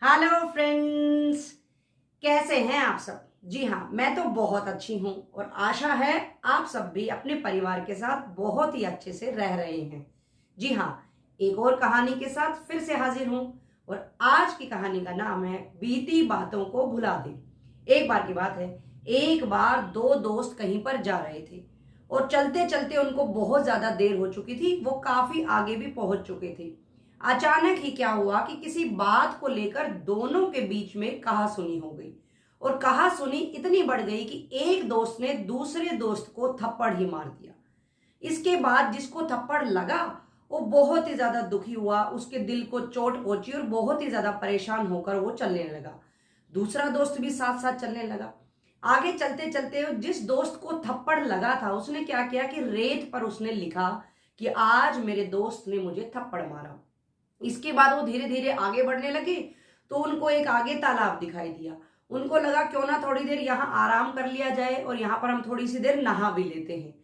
Hello friends, कैसे हैं आप सब। जी हाँ, मैं तो बहुत अच्छी हूँ और आशा है आप सब भी अपने परिवार के साथ बहुत ही अच्छे से रह रहे हैं। जी हाँ, एक और कहानी के साथ फिर से हाजिर हूँ और आज की कहानी का नाम है बीती बातों को भुला दे। एक बार की बात है, एक बार दो दोस्त कहीं पर जा रहे थे और चलते चलते उनको बहुत ज्यादा देर हो चुकी थी। वो काफी आगे भी पहुंच चुके थे। अचानक ही क्या हुआ कि किसी बात को लेकर दोनों के बीच में कहासुनी हो गई और कहासुनी इतनी बढ़ गई कि एक दोस्त ने दूसरे दोस्त को थप्पड़ ही मार दिया। इसके बाद जिसको थप्पड़ लगा वो बहुत ही ज्यादा दुखी हुआ, उसके दिल को चोट पहुंची और बहुत ही ज्यादा परेशान होकर वो चलने लगा। दूसरा दोस्त भी साथ साथ चलने लगा। आगे चलते चलते जिस दोस्त को थप्पड़ लगा था उसने क्या किया कि रेत पर उसने लिखा कि आज मेरे दोस्त ने मुझे थप्पड़ मारा। इसके बाद वो धीरे धीरे आगे बढ़ने लगे तो उनको एक आगे तालाब दिखाई दिया। उनको लगा क्यों ना थोड़ी देर यहाँ आराम कर लिया जाए और यहाँ पर हम थोड़ी सी देर नहा भी लेते हैं।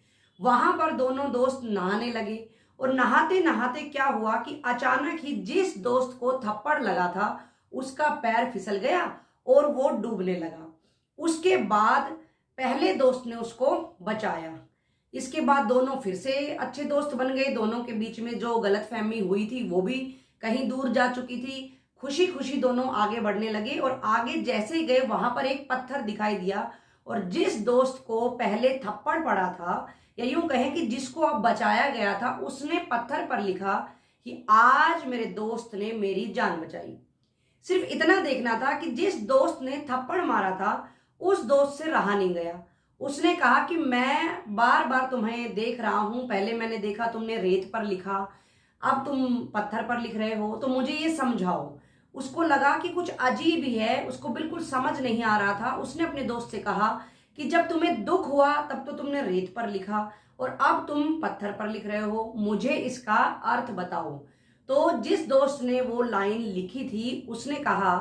वहां पर दोनों दोस्त नहाने लगे और नहाते नहाते क्या हुआ कि अचानक ही जिस दोस्त को थप्पड़ लगा था उसका पैर फिसल गया और वो डूबने लगा। उसके बाद पहले दोस्त ने उसको बचाया। इसके बाद दोनों फिर से अच्छे दोस्त बन गए। दोनों के बीच में जो गलतफहमी हुई थी वो भी कहीं दूर जा चुकी थी। खुशी खुशी दोनों आगे बढ़ने लगे और आगे जैसे ही गए वहां पर एक पत्थर दिखाई दिया और जिस दोस्त को पहले थप्पड़ पड़ा था या यूं कहें कि जिसको अब बचाया गया था उसने पत्थर पर लिखा कि आज मेरे दोस्त ने मेरी जान बचाई। सिर्फ इतना देखना था कि जिस दोस्त ने थप्पड़ मारा था उस दोस्त से रहा नहीं गया। उसने कहा कि मैं बार बार तुम्हें देख रहा हूं, पहले मैंने देखा तुमने रेत पर लिखा, अब तुम पत्थर पर लिख रहे हो, तो मुझे ये समझाओ। उसको लगा कि कुछ अजीब ही है, उसको बिल्कुल समझ नहीं आ रहा था। उसने अपने दोस्त से कहा कि जब तुम्हें दुख हुआ तब तो तुमने रेत पर लिखा और अब तुम पत्थर पर लिख रहे हो, मुझे इसका अर्थ बताओ। तो जिस दोस्त ने वो लाइन लिखी थी उसने कहा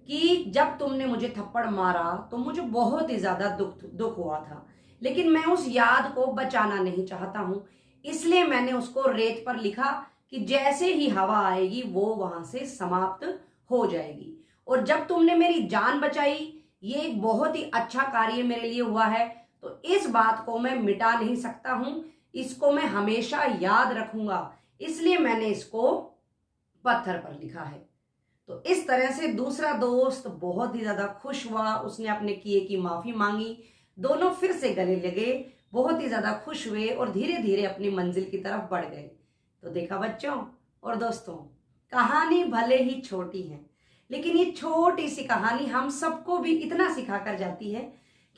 कि जब तुमने मुझे थप्पड़ मारा तो मुझे बहुत ही ज्यादा दुख हुआ था, लेकिन मैं उस याद को बचाना नहीं चाहता हूं, इसलिए मैंने उसको रेत पर लिखा कि जैसे ही हवा आएगी वो वहां से समाप्त हो जाएगी। और जब तुमने मेरी जान बचाई, ये एक बहुत ही अच्छा कार्य मेरे लिए हुआ है, तो इस बात को मैं मिटा नहीं सकता हूं, इसको मैं हमेशा याद रखूंगा, इसलिए मैंने इसको पत्थर पर लिखा है। तो इस तरह से दूसरा दोस्त बहुत ही ज्यादा खुश हुआ, उसने अपने किए की माफी मांगी, दोनों फिर से गले लगे, बहुत ही ज्यादा खुश हुए और धीरे धीरे अपनी मंजिल की तरफ बढ़ गए। तो देखा बच्चों और दोस्तों, कहानी भले ही छोटी है लेकिन ये छोटी सी कहानी हम सबको भी इतना सिखा कर जाती है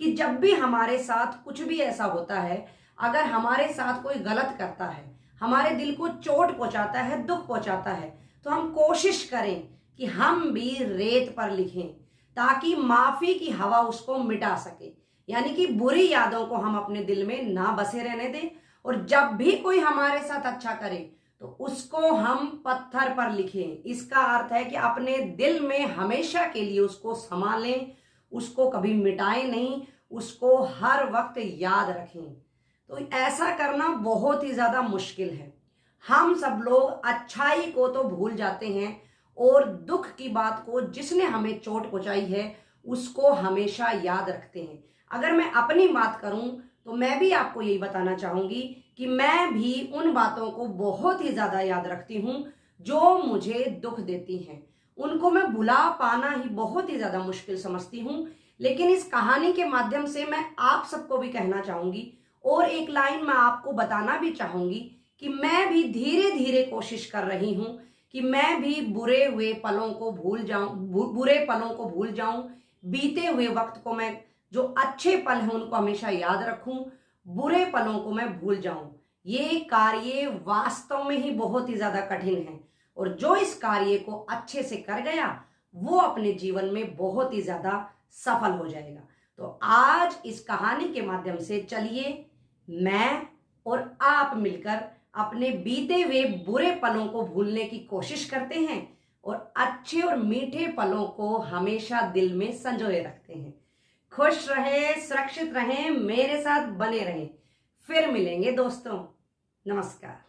कि जब भी हमारे साथ कुछ भी ऐसा होता है, अगर हमारे साथ कोई गलत करता है, हमारे दिल को चोट पहुंचाता है, दुख पहुंचाता है, तो हम कोशिश करें कि हम भी रेत पर लिखें ताकि माफी की हवा उसको मिटा सके। यानी कि बुरी यादों को हम अपने दिल में ना बसे रहने दें और जब भी कोई हमारे साथ अच्छा करे तो उसको हम पत्थर पर लिखें। इसका अर्थ है कि अपने दिल में हमेशा के लिए उसको संभालें, उसको कभी मिटाएं नहीं, उसको हर वक्त याद रखें। तो ऐसा करना बहुत ही ज्यादा मुश्किल है। हम सब लोग अच्छाई को तो भूल जाते हैं और दुख की बात को, जिसने हमें चोट पहुंचाई है, उसको हमेशा याद रखते हैं। अगर मैं अपनी बात करूं तो मैं भी आपको यही बताना चाहूंगी कि मैं भी उन बातों को बहुत ही ज्यादा याद रखती हूं जो मुझे दुख देती हैं। उनको मैं भुला पाना ही बहुत ही ज्यादा मुश्किल समझती हूं, लेकिन इस कहानी के माध्यम से मैं आप सबको भी कहना चाहूंगी और एक लाइन मैं आपको बताना भी चाहूंगी कि मैं भी धीरे धीरे कोशिश कर रही हूं कि मैं भी बुरे हुए पलों को भूल जाऊं, बुरे पलों को भूल जाऊं, बीते हुए वक्त को मैं, जो अच्छे पल हैं उनको हमेशा याद रखूं, बुरे पलों को मैं भूल जाऊं। ये कार्य वास्तव में ही बहुत ही ज्यादा कठिन है और जो इस कार्य को अच्छे से कर गया वो अपने जीवन में बहुत ही ज्यादा सफल हो जाएगा। तो आज इस कहानी के माध्यम से चलिए मैं और आप मिलकर अपने बीते हुए बुरे पलों को भूलने की कोशिश करते हैं और अच्छे और मीठे पलों को हमेशा दिल में संजोए रखते हैं। खुश रहें, सुरक्षित रहें, मेरे साथ बने रहें। फिर मिलेंगे दोस्तों। नमस्कार।